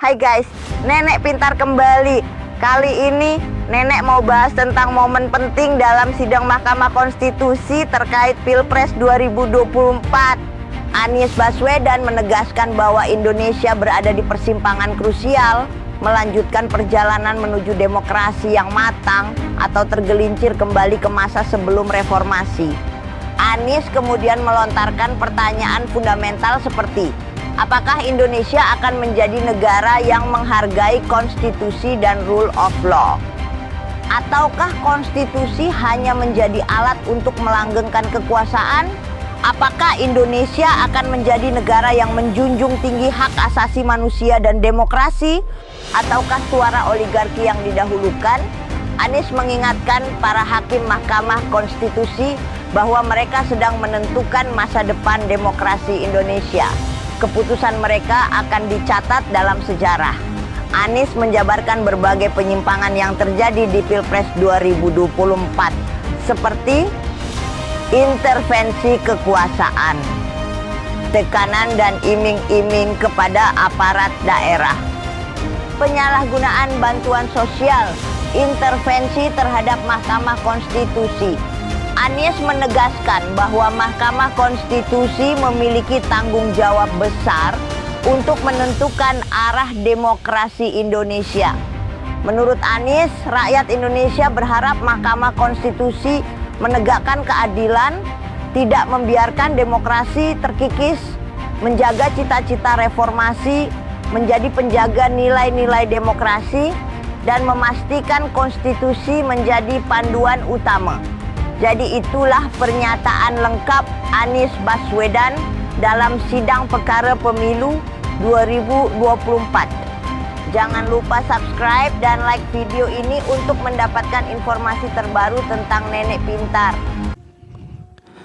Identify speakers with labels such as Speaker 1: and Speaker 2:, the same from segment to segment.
Speaker 1: Hai guys, Nenek Pintar kembali. Kali ini Nenek mau bahas tentang momen penting dalam sidang Mahkamah Konstitusi terkait Pilpres 2024. Anies Baswedan menegaskan bahwa Indonesia berada di persimpangan krusial, melanjutkan perjalanan menuju demokrasi yang matang atau tergelincir kembali ke masa sebelum reformasi. Anies kemudian melontarkan pertanyaan fundamental seperti, apakah Indonesia akan menjadi negara yang menghargai konstitusi dan rule of law? Ataukah konstitusi hanya menjadi alat untuk melanggengkan kekuasaan? Apakah Indonesia akan menjadi negara yang menjunjung tinggi hak asasi manusia dan demokrasi? Ataukah suara oligarki yang didahulukan? Anies mengingatkan para hakim Mahkamah Konstitusi bahwa mereka sedang menentukan masa depan demokrasi Indonesia. Keputusan mereka akan dicatat dalam sejarah. Anies menjabarkan berbagai penyimpangan yang terjadi di Pilpres 2024, seperti intervensi kekuasaan, tekanan dan iming-iming kepada aparat daerah, penyalahgunaan bantuan sosial, intervensi terhadap Mahkamah Konstitusi. Anies menegaskan bahwa Mahkamah Konstitusi memiliki tanggung jawab besar untuk menentukan arah demokrasi Indonesia. Menurut Anies, rakyat Indonesia berharap Mahkamah Konstitusi menegakkan keadilan, tidak membiarkan demokrasi terkikis, menjaga cita-cita reformasi, menjadi penjaga nilai-nilai demokrasi, dan memastikan konstitusi menjadi panduan utama. Jadi itulah pernyataan lengkap Anies Baswedan dalam sidang perkara pemilu 2024. Jangan lupa subscribe dan like video ini untuk mendapatkan informasi terbaru tentang Nenek Pintar.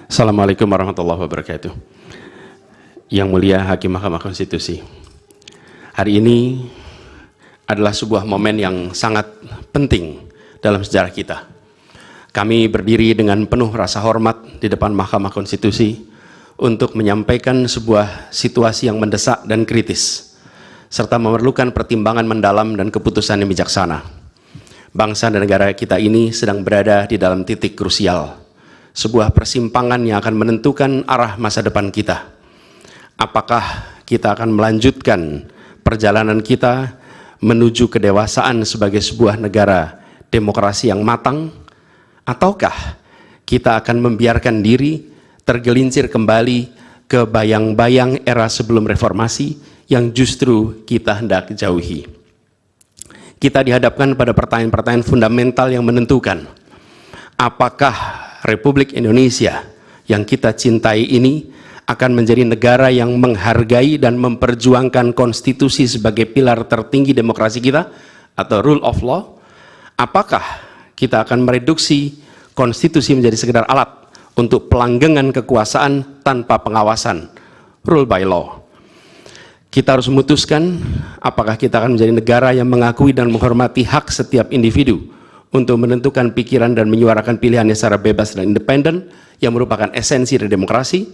Speaker 2: Assalamualaikum warahmatullahi wabarakatuh. Yang mulia Hakim Mahkamah Konstitusi, hari ini adalah sebuah momen yang sangat penting dalam sejarah kita. Kami berdiri dengan penuh rasa hormat di depan Mahkamah Konstitusi untuk menyampaikan sebuah situasi yang mendesak dan kritis, serta memerlukan pertimbangan mendalam dan keputusan yang bijaksana. Bangsa dan negara kita ini sedang berada di dalam titik krusial, sebuah persimpangan yang akan menentukan arah masa depan kita. Apakah kita akan melanjutkan perjalanan kita menuju kedewasaan sebagai sebuah negara demokrasi yang matang, ataukah kita akan membiarkan diri tergelincir kembali ke bayang-bayang era sebelum reformasi yang justru kita hendak jauhi? Kita dihadapkan pada pertanyaan-pertanyaan fundamental yang menentukan, apakah Republik Indonesia yang kita cintai ini akan menjadi negara yang menghargai dan memperjuangkan konstitusi sebagai pilar tertinggi demokrasi kita atau rule of law? Apakah kita akan mereduksi konstitusi menjadi sekedar alat untuk pelanggengan kekuasaan tanpa pengawasan, rule by law? Kita harus memutuskan apakah kita akan menjadi negara yang mengakui dan menghormati hak setiap individu untuk menentukan pikiran dan menyuarakan pilihannya secara bebas dan independen yang merupakan esensi dari demokrasi,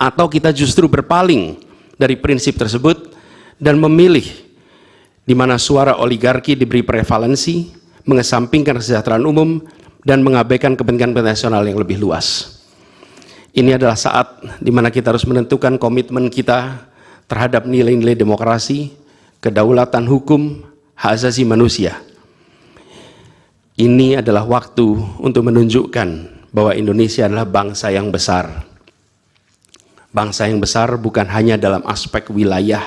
Speaker 2: atau kita justru berpaling dari prinsip tersebut dan memilih di mana suara oligarki diberi prevalensi, mengesampingkan kesejahteraan umum, dan mengabaikan kepentingan nasional yang lebih luas. Ini adalah saat di mana kita harus menentukan komitmen kita terhadap nilai-nilai demokrasi, kedaulatan hukum, hak asasi manusia. Ini adalah waktu untuk menunjukkan bahwa Indonesia adalah bangsa yang besar. Bangsa yang besar bukan hanya dalam aspek wilayah,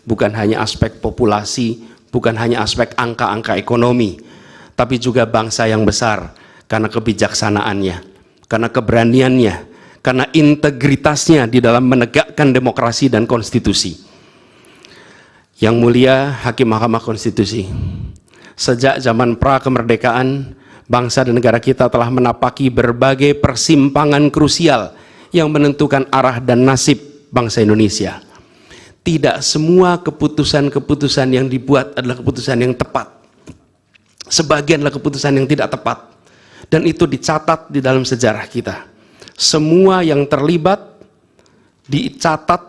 Speaker 2: bukan hanya aspek populasi, bukan hanya aspek angka-angka ekonomi, tapi juga bangsa yang besar karena kebijaksanaannya, karena keberaniannya, karena integritasnya di dalam menegakkan demokrasi dan konstitusi. Yang mulia Hakim Mahkamah Konstitusi, sejak zaman pra-kemerdekaan, bangsa dan negara kita telah menapaki berbagai persimpangan krusial yang menentukan arah dan nasib bangsa Indonesia. Tidak semua keputusan-keputusan yang dibuat adalah keputusan yang tepat. Sebagian adalah keputusan yang tidak tepat. Dan itu dicatat di dalam sejarah kita. Semua yang terlibat dicatat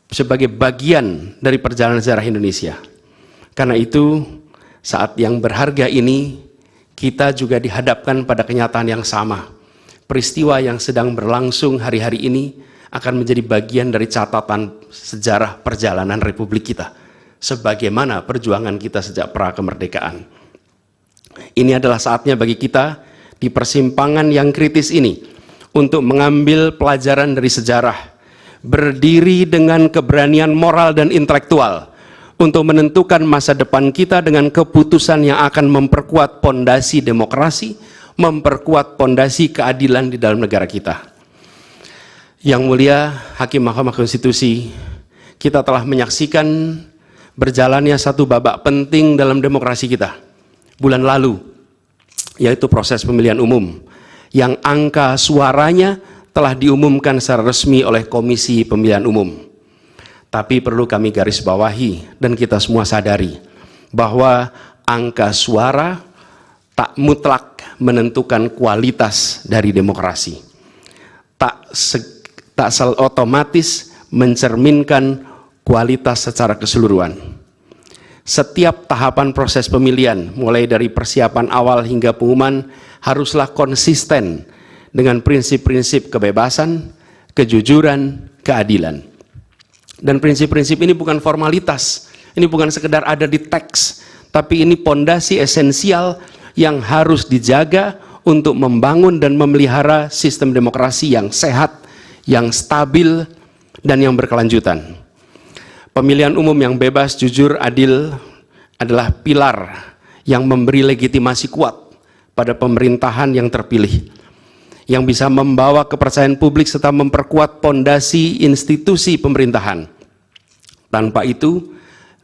Speaker 2: sebagai bagian dari perjalanan sejarah Indonesia. Karena itu, saat yang berharga ini, kita juga dihadapkan pada kenyataan yang sama. Peristiwa yang sedang berlangsung hari-hari ini akan menjadi bagian dari catatan sejarah perjalanan Republik kita, sebagaimana perjuangan kita sejak pra-kemerdekaan. Ini adalah saatnya bagi kita di persimpangan yang kritis ini untuk mengambil pelajaran dari sejarah, berdiri dengan keberanian moral dan intelektual untuk menentukan masa depan kita dengan keputusan yang akan memperkuat pondasi demokrasi, memperkuat pondasi keadilan di dalam negara kita. Yang mulia Hakim Mahkamah Konstitusi, kita telah menyaksikan berjalannya satu babak penting dalam demokrasi kita bulan lalu, yaitu proses pemilihan umum yang angka suaranya telah diumumkan secara resmi oleh Komisi Pemilihan Umum. Tapi perlu kami garis bawahi dan kita semua sadari bahwa angka suara tak mutlak menentukan kualitas dari demokrasi. Tak otomatis mencerminkan kualitas secara keseluruhan. Setiap tahapan proses pemilihan, mulai dari persiapan awal hingga pengumuman, haruslah konsisten dengan prinsip-prinsip kebebasan, kejujuran, keadilan. Dan prinsip-prinsip ini bukan formalitas, ini bukan sekedar ada di teks, tapi ini pondasi esensial yang harus dijaga untuk membangun dan memelihara sistem demokrasi yang sehat, yang stabil, dan yang berkelanjutan. Pemilihan umum yang bebas, jujur, adil adalah pilar yang memberi legitimasi kuat pada pemerintahan yang terpilih, yang bisa membawa kepercayaan publik serta memperkuat pondasi institusi pemerintahan. Tanpa itu,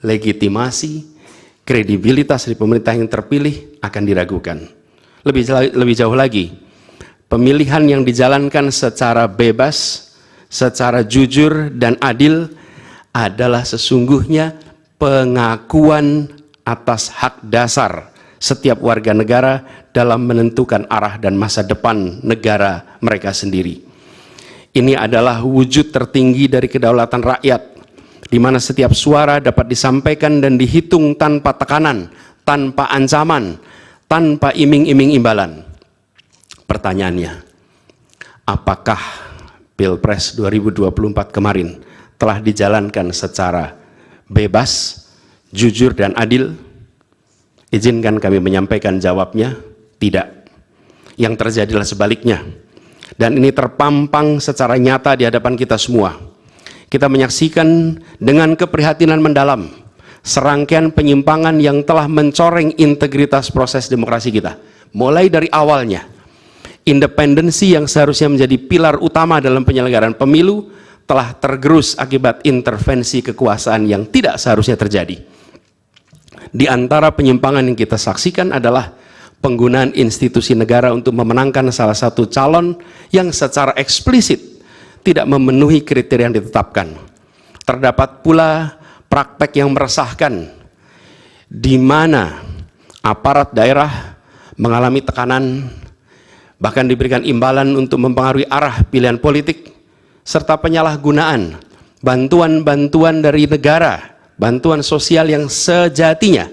Speaker 2: legitimasi, kredibilitas dari pemerintah yang terpilih akan diragukan. Lebih jauh lagi, pemilihan yang dijalankan secara bebas, secara jujur dan adil adalah sesungguhnya pengakuan atas hak dasar setiap warga negara dalam menentukan arah dan masa depan negara mereka sendiri. Ini adalah wujud tertinggi dari kedaulatan rakyat, di mana setiap suara dapat disampaikan dan dihitung tanpa tekanan, tanpa ancaman, tanpa iming-iming imbalan. Pertanyaannya, apakah Pilpres 2024 kemarin telah dijalankan secara bebas, jujur, dan adil? Izinkan kami menyampaikan jawabnya, tidak. Yang terjadilah sebaliknya. Dan ini terpampang secara nyata di hadapan kita semua. Kita menyaksikan dengan keprihatinan mendalam serangkaian penyimpangan yang telah mencoreng integritas proses demokrasi kita. Mulai dari awalnya, independensi yang seharusnya menjadi pilar utama dalam penyelenggaraan pemilu telah tergerus akibat intervensi kekuasaan yang tidak seharusnya terjadi. Di antara penyimpangan yang kita saksikan adalah penggunaan institusi negara untuk memenangkan salah satu calon yang secara eksplisit tidak memenuhi kriteria yang ditetapkan. Terdapat pula praktek yang meresahkan, di mana aparat daerah mengalami tekanan, bahkan diberikan imbalan untuk mempengaruhi arah pilihan politik, serta penyalahgunaan bantuan-bantuan dari negara, bantuan sosial yang sejatinya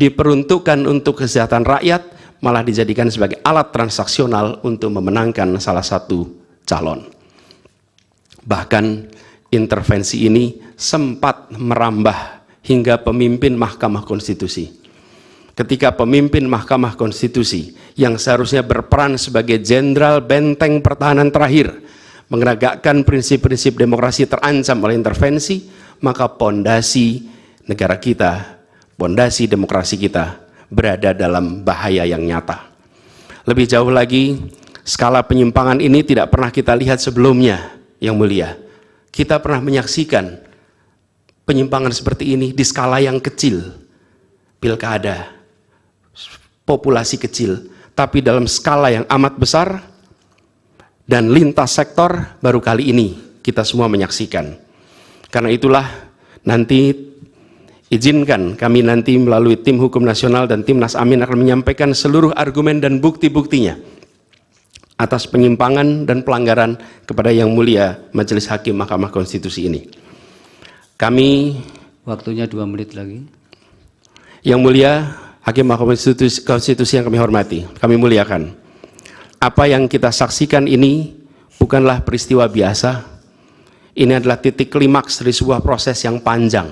Speaker 2: diperuntukkan untuk kesejahteraan rakyat, malah dijadikan sebagai alat transaksional untuk memenangkan salah satu calon. Bahkan intervensi ini sempat merambah hingga pemimpin Mahkamah Konstitusi. Ketika pemimpin Mahkamah Konstitusi yang seharusnya berperan sebagai jenderal benteng pertahanan terakhir menegakkan prinsip-prinsip demokrasi terancam oleh intervensi, maka pondasi negara kita, pondasi demokrasi kita berada dalam bahaya yang nyata. Lebih jauh lagi, skala penyimpangan ini tidak pernah kita lihat sebelumnya, yang mulia. Kita pernah menyaksikan penyimpangan seperti ini di skala yang kecil, pilkada, populasi kecil, tapi dalam skala yang amat besar dan lintas sektor baru kali ini kita semua menyaksikan. Karena itulah nanti izinkan kami nanti melalui tim hukum nasional dan Timnas Amin akan menyampaikan seluruh argumen dan bukti-buktinya atas penyimpangan dan pelanggaran kepada yang mulia Majelis Hakim Mahkamah Konstitusi ini. Kami,
Speaker 3: Waktunya 2 menit lagi.
Speaker 2: Yang Mulia Hakim Mahkamah Konstitusi yang kami hormati, kami muliakan. Apa yang kita saksikan ini bukanlah peristiwa biasa. Ini adalah titik klimaks dari sebuah proses yang panjang.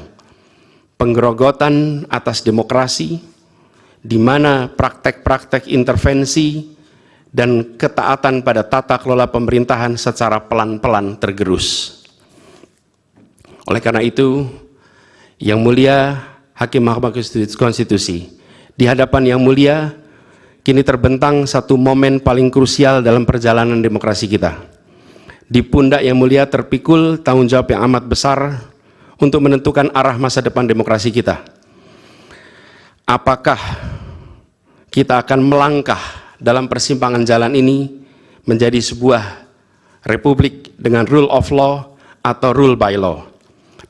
Speaker 2: Penggerogotan atas demokrasi, di mana praktek-praktek intervensi dan ketaatan pada tata kelola pemerintahan secara pelan-pelan tergerus. Oleh karena itu, Yang Mulia Hakim Mahkamah Konstitusi, di hadapan Yang Mulia, kini terbentang satu momen paling krusial dalam perjalanan demokrasi kita. Di pundak Yang Mulia terpikul tanggung jawab yang amat besar untuk menentukan arah masa depan demokrasi kita. Apakah kita akan melangkah dalam persimpangan jalan ini menjadi sebuah republik dengan rule of law atau rule by law?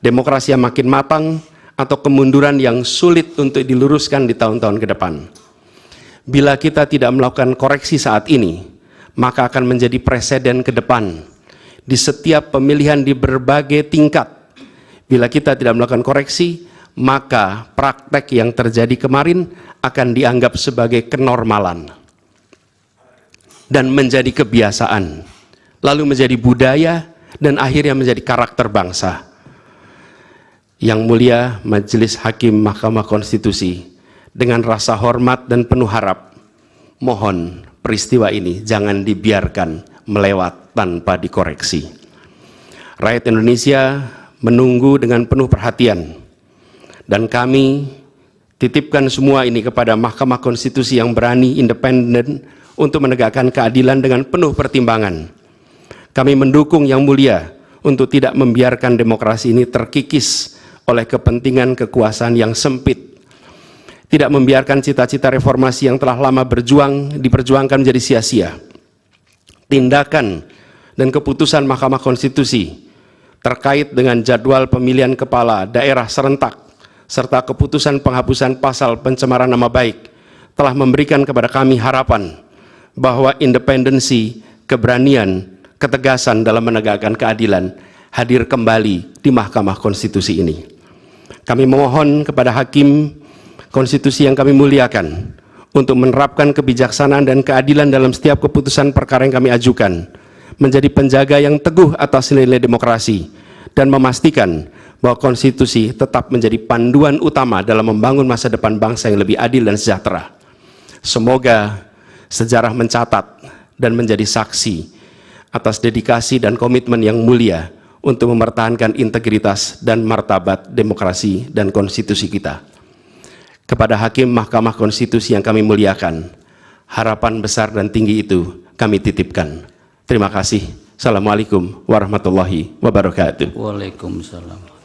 Speaker 2: Demokrasi yang makin matang atau kemunduran yang sulit untuk diluruskan di tahun-tahun ke depan? Bila kita tidak melakukan koreksi saat ini, maka akan menjadi presiden ke depan di setiap pemilihan di berbagai tingkat. Bila kita tidak melakukan koreksi, maka praktek yang terjadi kemarin akan dianggap sebagai kenormalan dan menjadi kebiasaan, lalu menjadi budaya, dan akhirnya menjadi karakter bangsa. Yang Mulia Majelis Hakim Mahkamah Konstitusi, dengan rasa hormat dan penuh harap, mohon peristiwa ini jangan dibiarkan melewat tanpa dikoreksi. Rakyat Indonesia menunggu dengan penuh perhatian, dan kami titipkan semua ini kepada Mahkamah Konstitusi yang berani, independen, untuk menegakkan keadilan dengan penuh pertimbangan. Kami mendukung Yang Mulia untuk tidak membiarkan demokrasi ini terkikis oleh kepentingan kekuasaan yang sempit, tidak membiarkan cita-cita reformasi yang telah lama diperjuangkan menjadi sia-sia. Tindakan dan keputusan Mahkamah Konstitusi terkait dengan jadwal pemilihan kepala daerah serentak serta keputusan penghapusan pasal pencemaran nama baik telah memberikan kepada kami harapan bahwa independensi, keberanian, ketegasan dalam menegakkan keadilan hadir kembali di Mahkamah Konstitusi ini. Kami memohon kepada Hakim Konstitusi yang kami muliakan untuk menerapkan kebijaksanaan dan keadilan dalam setiap keputusan perkara yang kami ajukan, menjadi penjaga yang teguh atas nilai demokrasi, dan memastikan bahwa konstitusi tetap menjadi panduan utama dalam membangun masa depan bangsa yang lebih adil dan sejahtera. Semoga sejarah mencatat dan menjadi saksi atas dedikasi dan komitmen Yang Mulia untuk mempertahankan integritas dan martabat demokrasi dan konstitusi kita. Kepada Hakim Mahkamah Konstitusi yang kami muliakan, harapan besar dan tinggi itu kami titipkan. Terima kasih. Assalamualaikum warahmatullahi wabarakatuh.
Speaker 3: Waalaikumsalam.